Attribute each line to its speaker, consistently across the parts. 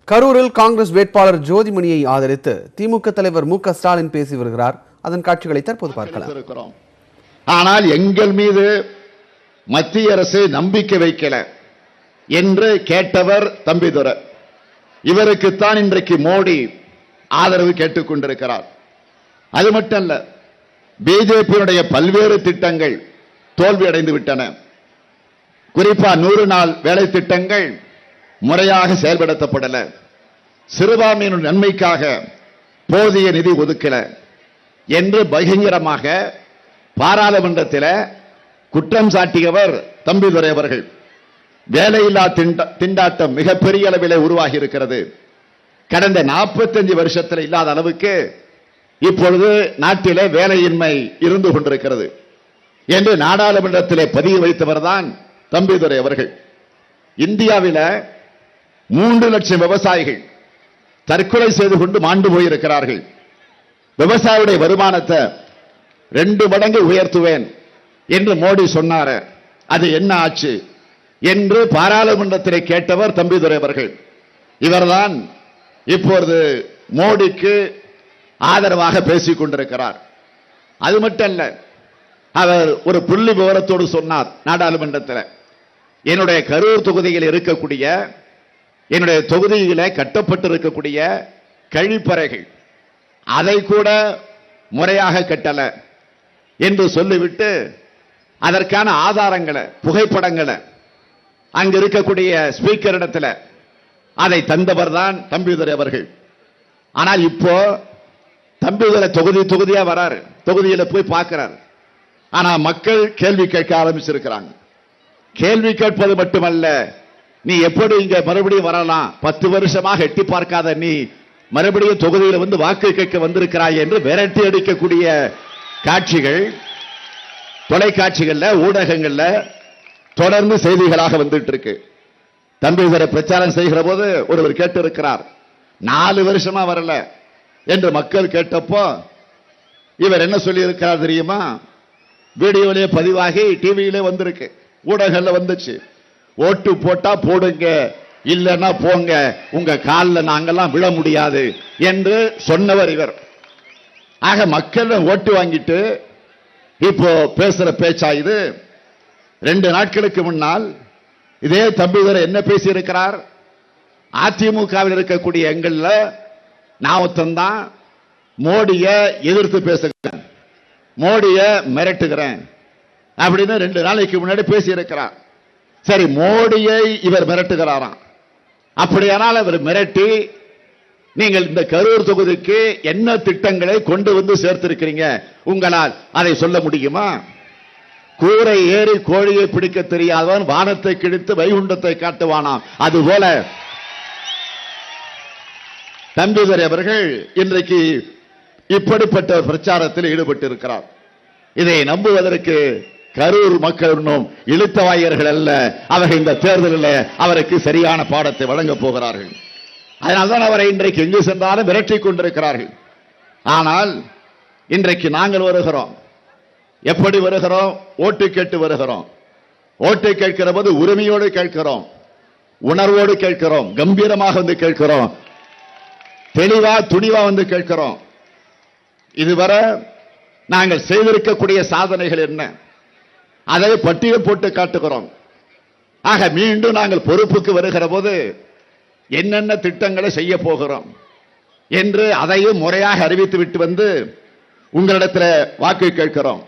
Speaker 1: கரூரில் காங்கிரஸ் வேட்பாளர் ஜோதிமணியை ஆதரித்து திமுக தலைவர் மு க ஸ்டாலின் பேசி வருகிறார். அதன் காட்சிகளை தற்போது பார்க்கலாம்.
Speaker 2: ஆனால் எங்கள் மீது மத்திய அரசு நம்பிக்கை வைக்கல என்று கேட்டவர் தம்பிதுரை. இவருக்குத்தான் இன்றைக்கு மோடி ஆதரவு கேட்டுக் கொண்டிருக்கிறார். அது மட்டுமல்ல, பிஜேபியினுடைய பல்வேறு திட்டங்கள் தோல்வியடைந்து விட்டன. குறிப்பா 100 நாள் வேலை திட்டங்கள் முறையாக செயல்படுத்தப்படல. சிறுபான்மையினர் நன்மைக்காக போதிய நிதி ஒதுக்கல என்று பகிரங்கமாக பாராளுமன்றத்தில் குற்றம் சாட்டியவர் தம்பிதுரை அவர்கள். வேலையில்லா திண்டாட்டம் மிகப்பெரிய அளவிலே உருவாகி இருக்கிறது. கடந்த 45 வருஷத்தில் இல்லாத அளவுக்கு இப்பொழுது நாட்டிலே வேலையின்மை இருந்து கொண்டிருக்கிறது என்று நாடாளுமன்றத்திலே பதிவு வைத்தவர் தான் தம்பிதுரை அவர்கள். இந்தியாவில் 3 லட்சம் விவசாயிகள் தற்கொலை செய்து கொண்டு மாண்டு போயிருக்கிறார்கள். விவசாயியுடைய வருமானத்தை 2 மடங்கு உயர்த்துவேன் என்று மோடி சொன்னார். அது என்ன ஆச்சு என்று பாராளுமன்றத்திலே கேட்டவர் தம்பிதுரை அவர்கள். இவர்தான் இப்பொழுது மோடிக்கு ஆதரவாக பேசிக் கொண்டிருக்கிறார். அது மட்டுமல்ல, அவர் ஒரு புள்ளி விவரத்தோடு சொன்னார் நாடாளுமன்றத்தில். என்னுடைய கரூர் தொகுதியில் இருக்கக்கூடிய, என்னுடைய தொகுதியில கட்டப்பட்டிருக்கக்கூடிய கழிப்பறைகள் அதை கூட முறையாக கட்டல என்று சொல்லிவிட்டு அதற்கான ஆதாரங்களை, புகைப்படங்களை அங்க இருக்கக்கூடிய ஸ்பீக்கர் இடத்துல அதை தந்தவர் தான் தம்பிதுரை அவர்கள். ஆனால் இப்போ தம்பிதுரை தொகுதியா வராரு, தொகுதியில போய் பார்க்கிறார். ஆனா மக்கள் கேள்வி கேட்க ஆரம்பிச்சிருக்கிறாங்க. கேள்வி கேட்பது மட்டுமல்ல, நீ எப்படி இங்க மறுபடியும் வரலாம், 10 வருஷமாக எட்டி பார்க்காத நீ மறுபடியும் தொகுதியில் வந்து வாக்கு கேட்க வந்திருக்கிறாய் என்று விரட்டி அடிக்கக்கூடிய காட்சிகள் தொலைக்காட்சிகள்ல, ஊடகங்கள்ல தொடர்ந்து செய்திகளாக வந்துட்டு இருக்கு. தம்பிதுரை பிரச்சாரம் செய்கிற போது ஒருவர் கேட்டு இருக்கிறார், 4 வருஷமா வரல என்று மக்கள் கேட்டப்போ இவர் என்ன சொல்லி இருக்கிறார் தெரியுமா? வீடியோவிலே பதிவாகி டிவியிலே வந்திருக்கு, ஊடகங்கள்ல வந்துச்சு. ஓட்டு போட்டா போடுங்க, இல்லைன்னா போங்க, உங்க காலில் நாங்கெல்லாம் விழ முடியாது என்று சொன்னவர் இவர். ஆக மக்கள் ஓட்டு வாங்கிட்டு இப்போ பேசுற பேச்சா இது? 2 நாட்களுக்கு முன்னால் இதே தம்பிதுரை என்ன பேசி இருக்கிறார்? அதிமுகவில் இருக்கக்கூடிய எங்கள்ல நான் ஒருத்தந்தான் மோடிய எதிர்த்து பேசுகிறேன், மோடிய மிரட்டுகிறேன் அப்படின்னு 2 நாளைக்கு முன்னாடி பேசி இருக்கிறார். சரி, மோடியை இவர் மிரட்டுகிறாராம். அப்படியானால் அவர் மிரட்டி நீங்கள் இந்த கரூர் தொகுதிக்கு என்ன திட்டங்களை கொண்டு வந்து சேர்த்திருக்கிறீங்க, உங்களால் அதை சொல்ல முடியுமா? கூரை ஏறி கோழியை பிடிக்க தெரியாதவன் வானத்தை கிழித்து வைகுண்டத்தை காட்டுவானாம். அதுபோல தம்பிதுரை அவர்கள் இன்றைக்கு இப்படிப்பட்ட பிரச்சாரத்தில் ஈடுபட்டு இருக்கிறார். இதை நம்புவதற்கு கரூர் மக்கள் இன்னும் இழுத்தவாயர்கள் அல்ல. அவர்கள் இந்த தேர்தலில் அவருக்கு சரியான பாடத்தை வழங்க போகிறார்கள். அதனால்தான் அவரை இன்றைக்கு எங்கு சென்றாலும் விரட்டிக் கொண்டிருக்கிறார்கள். ஆனால் இன்றைக்கு நாங்கள் வருகிறோம். எப்படி வருகிறோம்? ஓட்டு கேட்டு வருகிறோம். ஓட்டு கேட்கிற போது உரிமையோடு கேட்கிறோம், உணர்வோடு கேட்கிறோம், கம்பீரமாக வந்து கேட்கிறோம், தெளிவா துணிவா வந்து கேட்கிறோம். இதுவரை நாங்கள் செய்திருக்கக்கூடிய சாதனைகள் என்ன, அதை பட்டியல் போட்டு காட்டுகிறோம். ஆக மீண்டும் நாங்கள் பொறுப்புக்கு வருகிற போது என்னென்ன திட்டங்களை செய்ய போகிறோம் என்று அதையும் முறையாக அறிவித்து விட்டு வந்து உங்களிடத்தில் வாக்கு கேட்கிறோம்.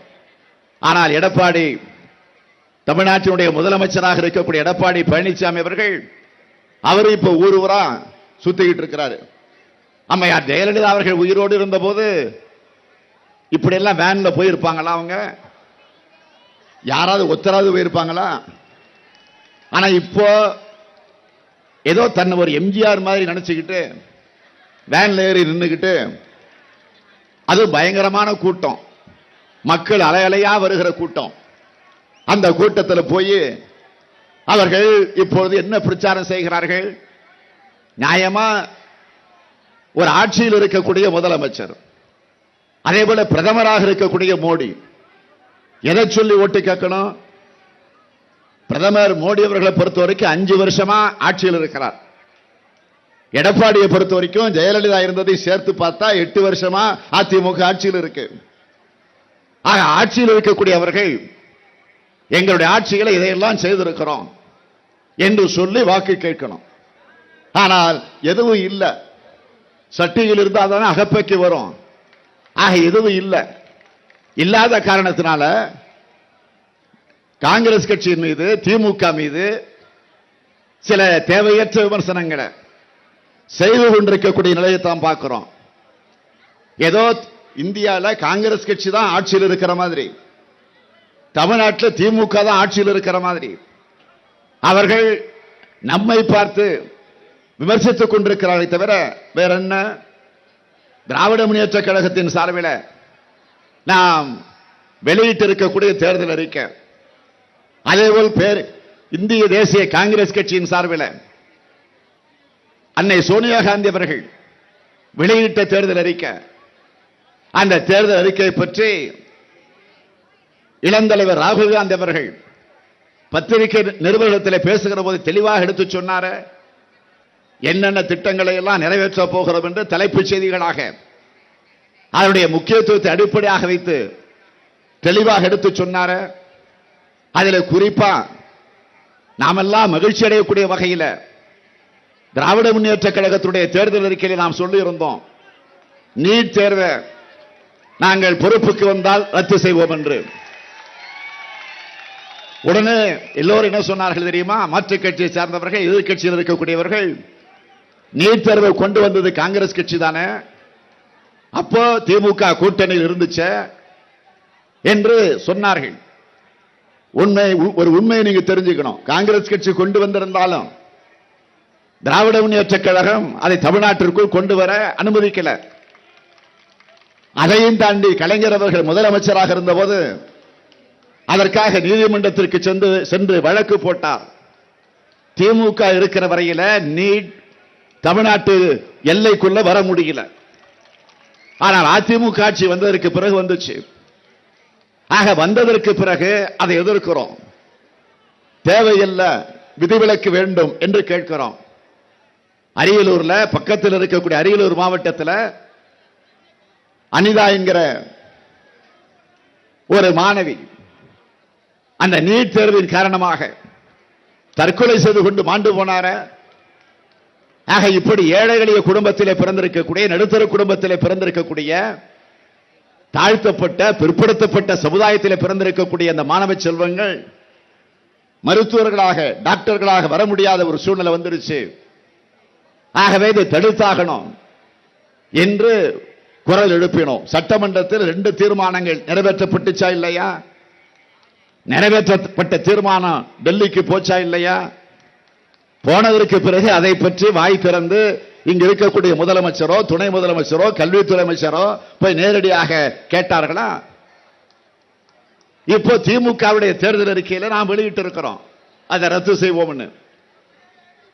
Speaker 2: ஆனால் எடப்பாடி, தமிழ்நாட்டினுடைய முதலமைச்சராக இருக்கக்கூடிய எடப்பாடி பழனிசாமி அவர்கள், அவர் இப்ப ஊரா சுத்திக்கிட்டு இருக்கிறாரு. அம்மையார் ஜெயலலிதா அவர்கள் உயிரோடு இருந்த போது இப்படி எல்லாம் வேன்ல போயிருப்பாங்களா? அவங்க யாராவது ஒத்தராவது போயிருப்பாங்களா? ஆனா இப்போ ஏதோ தன்னை ஒரு எம்ஜிஆர் மாதிரி நினைச்சுக்கிட்டு வேன்ல ஏறி நின்றுகிட்டு, அது பயங்கரமான கூட்டம், மக்கள் அலையலையா வருகிற கூட்டம். அந்த கூட்டத்தில் போய் அவர்கள் இப்பொழுது என்ன பிரச்சாரம் செய்கிறார்கள்? நியாயமா ஒரு ஆட்சியில் இருக்கக்கூடிய முதலமைச்சர், அதே போல பிரதமராக இருக்கக்கூடிய மோடி, எதை சொல்லி ஓட்டு கேட்கணும்? பிரதமர் மோடி அவர்களை பொறுத்தவரைக்கும் 5 வருஷமா ஆட்சியில் இருக்கிறார். எடப்பாடியை பொறுத்த வரைக்கும் ஜெயலலிதா இருந்ததை சேர்த்து பார்த்தா 8 வருஷமா அதிமுக ஆட்சியில் இருக்கு. ஆக ஆட்சியில் இருக்கக்கூடிய அவர்கள் எங்களுடைய ஆட்சிகளை இதையெல்லாம் செய்திருக்கிறோம் என்று சொல்லி வாக்கு கேட்கணும். ஆனால் எதுவும் இல்லை. சட்டியில் இருந்தால் தானே அகப்பைக்கு வரும். ஆக எதுவும் இல்லை. இல்லாத காரணத்தினால காங்கிரஸ் கட்சியின் மீது திமுக மீது சில தேவையற்ற விமர்சனங்களை செய்து கொண்டிருக்கக்கூடிய நிலையை தான் பார்க்கிறோம். ஏதோ இந்தியாவில் காங்கிரஸ் கட்சி தான் ஆட்சியில் இருக்கிற மாதிரி, தமிழ்நாட்டில் திமுக தான் ஆட்சியில் இருக்கிற மாதிரி அவர்கள் நம்மை பார்த்து விமர்சித்துக் கொண்டிருக்கிறார்கள் தவிர வேற என்ன? திராவிட முன்னேற்ற கழகத்தின் சார்பில் நாம் வெளியிட்டிருக்கக்கூடிய தேர்தல் அறிக்கை, அதேபோல் இந்திய தேசிய காங்கிரஸ் கட்சியின் சார்பில் அன்னை சோனியா காந்தி அவர்கள் வெளியிட்ட தேர்தல் அறிக்கை, அந்த தேர்தல் அறிக்கை பற்றி இளந்தலைவர் ராகுல் காந்தி அவர்கள் பத்திரிகை நிருபர்களிடத்தில் பேசுகிற போது தெளிவாக எடுத்து சொன்னார். என்னென்ன திட்டங்களை எல்லாம் நிறைவேற்ற போகிறோம் என்று தலைப்புச் செய்திகளாக அதனுடைய முக்கியத்துவத்தை அடிப்படையாக வைத்து தெளிவாக எடுத்து சொன்னார். அதில் குறிப்பா நாமெல்லாம் மகிழ்ச்சி அடையக்கூடிய வகையில் திராவிட முன்னேற்ற கழகத்துடைய தேர்தல் அறிக்கையில் நாம் சொல்லி இருந்தோம், நீட் தேர்வை நாங்கள் பொறுப்புக்கு வந்தால் ரத்து செய்வோம் என்று. உடனே எல்லோரும் என்ன சொன்னார்கள் தெரியுமா? மாற்றுக் கட்சியை சார்ந்தவர்கள், எதிர்கட்சியில் இருக்கக்கூடியவர்கள், நீட் தேர்வை கொண்டு வந்தது காங்கிரஸ் கட்சி தானே, அப்போ திமுக கூட்டணியில் இருந்துச்சு என்று சொன்னார்கள். ஒரு உண்மையை நீங்க தெரிஞ்சுக்கணும். காங்கிரஸ் கட்சி கொண்டு வந்திருந்தாலும் திராவிட முன்னேற்ற கழகம் அதை தமிழ்நாட்டிற்குள் கொண்டு வர அனுமதிக்கல. அதையும் தாண்டி கலைஞர் அவர்கள் முதலமைச்சராக இருந்தபோது அதற்காக நீதிமன்றத்திற்கு சென்று வழக்கு போட்டார். திமுக இருக்கிற வரையில நீட் தமிழ்நாட்டு எல்லைக்குள்ள வர முடியல. ஆனால் அதிமுக ஆட்சி வந்ததற்கு பிறகு வந்துச்சு. ஆக வந்ததற்கு பிறகு அதை எதிர்க்கிறோம். தேவையில்லை, விதிவிலக்கு வேண்டும் என்று கேட்கிறோம். அரியலூர்ல பக்கத்தில் இருக்கக்கூடிய அரியலூர் மாவட்டத்தில் அனிதா என்கிற ஒரு மாணவி அந்த நீட் தேர்வின் காரணமாக தற்கொலை செய்து கொண்டு மாண்டு போனார. ஆக இப்படி ஏழை எளிய குடும்பத்திலே பிறந்திருக்கக்கூடிய, நடுத்தர குடும்பத்திலே பிறந்திருக்கக்கூடிய, தாழ்த்தப்பட்ட பிற்படுத்தப்பட்ட சமுதாயத்திலே பிறந்திருக்கக்கூடிய அந்த மாணவ செல்வங்கள் மருத்துவர்களாக டாக்டர்களாக வர முடியாத ஒரு சூழ்நிலை வந்துருச்சு. ஆகவே இதை தடுத்தாகணும் என்று குரல் எழுப்பினோம். சட்டமன்றத்தில் 2 தீர்மானங்கள் நிறைவேற்றப்பட்டுச்சா இல்லையா? நிறைவேற்றப்பட்ட தீர்மானம் டெல்லிக்கு போச்சா இல்லையா? போனதற்கு பிறகு அதை பற்றி வாய் திறந்து இங்க இருக்கக்கூடிய முதலமைச்சரோ துணை முதலமைச்சரோ கல்வித்துறை அமைச்சரோ போய் நேரடியாக கேட்டார்களா? இப்போ திமுகவுடைய தேர்தல் அறிக்கையில நாம் வெளியிட்டு இருக்கிறோம் அதை ரத்து செய்வோம்னு.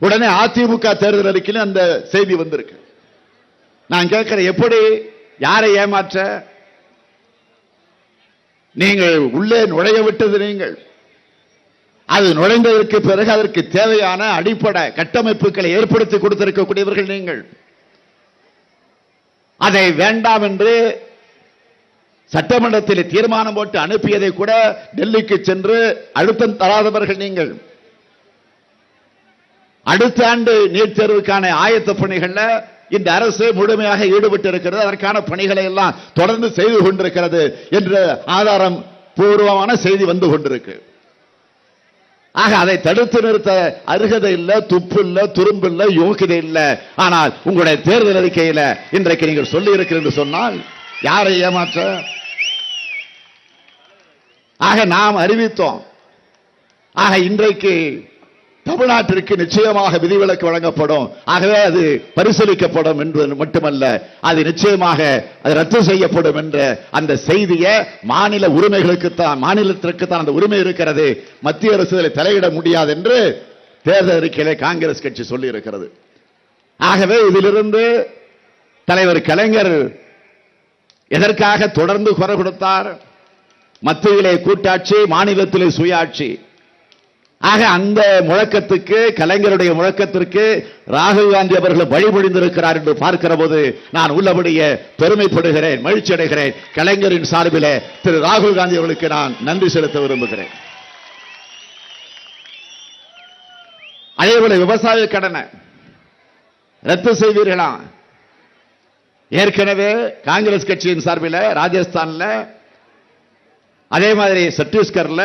Speaker 2: உடனே அதிமுக தேர்தல் அறிக்கையில் அந்த செய்தி வந்திருக்கு. நான் கேட்கிறேன், எப்படி, யாரை ஏமாற்ற? நீங்கள் உள்ளே நுழைய விட்டது நீங்கள். அது நுழைந்ததற்கு பிறகு அதற்கு தேவையான அடிப்படை கட்டமைப்புகளை ஏற்படுத்தி கொடுத்திருக்கக்கூடியவர்கள் நீங்கள். அதை வேண்டாம் என்று சட்டமன்றத்தில் தீர்மானம் போட்டு அனுப்பியதை கூட டெல்லிக்கு சென்று அழுத்தம் தராதவர்கள் நீங்கள். அடுத்த ஆண்டு நீட் தேர்வுக்கான ஆயத்த பணிகள்ல இந்த அரசு முழுமையாக ஈடுபட்டு இருக்கிறது. அதற்கான பணிகளை எல்லாம் தொடர்ந்து செய்து கொண்டிருக்கிறது என்ற ஆதாரம் பூர்வமான செய்தி வந்து கொண்டிருக்கு. ஆக அதை தடுத்து நிறுத்த அருகதை இல்ல, துப்பு இல்ல, துரும்பு இல்ல, யோகிதை இல்ல. ஆனால் உங்களுடைய தேர்தல் அறிக்கையில இன்றைக்கு நீங்கள் சொல்லி இருக்கிறீர்கள் சொன்னால் யாரை ஏமாற்ற? ஆக நாம் அறிவித்தோம். ஆக இன்றைக்கு தமிழ்நாட்டிற்கு நிச்சயமாக விதிவிலக்கு வழங்கப்படும். ஆகவே அது பரிசீலிக்கப்படும் என்பது மட்டுமல்ல, அது நிச்சயமாக அது ரத்து செய்யப்படும் என்ற அந்த செய்தியை மாநில உரிமைகளுக்குத்தான், மாநிலத்திற்குத்தான் அந்த உரிமை இருக்கிறது, மத்திய அரசு தலையிட முடியாது என்று தேர்தல் அறிக்கையிலே காங்கிரஸ் கட்சி சொல்லி இருக்கிறது. ஆகவே இதிலிருந்து தலைவர் கலைஞர் எதற்காக தொடர்ந்து குரல் கொடுத்தார்? மத்தியிலே கூட்டாட்சி, மாநிலத்திலே சுயாட்சி. ஆக அந்த முழக்கத்துக்கு, கலைஞருடைய முழக்கத்திற்கு ராகுல் காந்தி அவர்கள் வழிமொழிந்திருக்கிறார் என்று பார்க்கிற போது நான் உள்ளபடியே பெருமைப்படுகிறேன், மகிழ்ச்சி அடைகிறேன். கலைஞரின் சார்பிலே திரு ராகுல் காந்தி அவர்களுக்கு நான் நன்றி செலுத்த விரும்புகிறேன். அதேபோல விவசாய கடனை ரத்து செய்வீர்களா? ஏற்கனவே காங்கிரஸ் கட்சியின் சார்பில் ராஜஸ்தான்ல, அதே மாதிரி சத்தீஸ்கர்ல,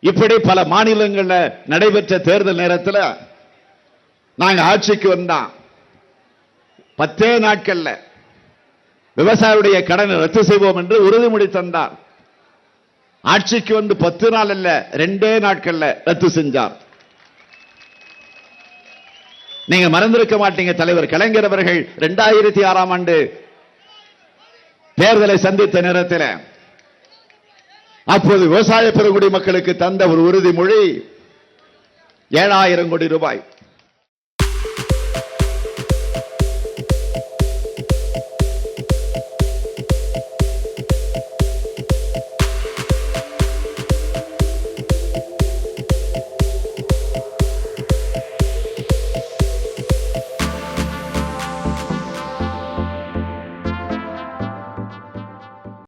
Speaker 2: இப்படி பல மாநிலங்களில் நடைபெற்ற தேர்தல் நேரத்தில் நாங்கள் ஆட்சிக்கு வந்தோம். 10 நாட்கள்ல விவசாயியுடைய கடனை ரத்து செய்வோம் என்று உறுதிமொழி தந்தார். ஆட்சிக்கு வந்து 10 நாள் அல்ல, 2 நாட்கள்ல ரத்து செஞ்சார். நீங்க மறந்திருக்க மாட்டீங்க, தலைவர் கலைஞர் அவர்கள் 2006ஆம் ஆண்டு தேர்தலை சந்தித்த நேரத்தில் அப்போது விவசாய பெருங்குடி மக்களுக்கு தந்த ஒரு உறுதிமொழி 7000 கோடி ரூபாய்.